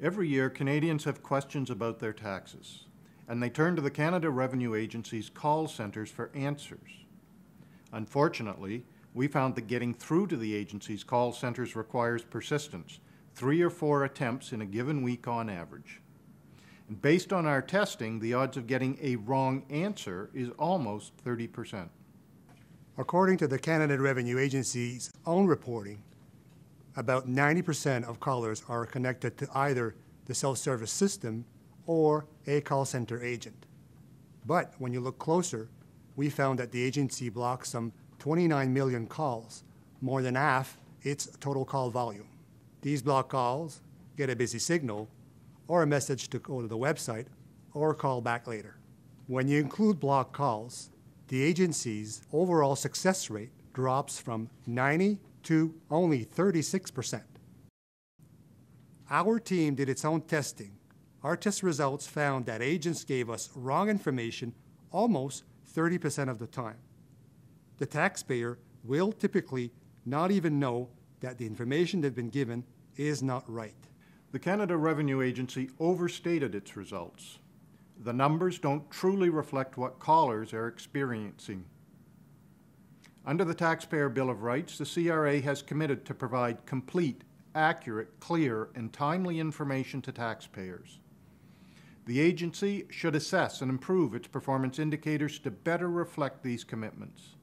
Every year, Canadians have questions about their taxes, and they turn to the Canada Revenue Agency's call centres for answers. Unfortunately, we found that getting through to the agency's call centres requires persistence, 3 or 4 attempts in a given week on average. And based on our testing, the odds of getting a wrong answer is almost 30%. According to the Canada Revenue Agency's own reporting, about 90% of callers are connected to either the self-service system or a call center agent. But when you look closer, we found that the agency blocks some 29 million calls, more than half its total call volume. These blocked calls get a busy signal or a message to go to the website or call back later. When you include blocked calls, the agency's overall success rate drops from 90 to only 36%. Our team did its own testing. Our test results found that agents gave us wrong information almost 30% of the time. The taxpayer will typically not even know that the information they've been given is not right. The Canada Revenue Agency overstated its results. The numbers don't truly reflect what callers are experiencing. Under the Taxpayer Bill of Rights, the CRA has committed to provide complete, accurate, clear, and timely information to taxpayers. The agency should assess and improve its performance indicators to better reflect these commitments.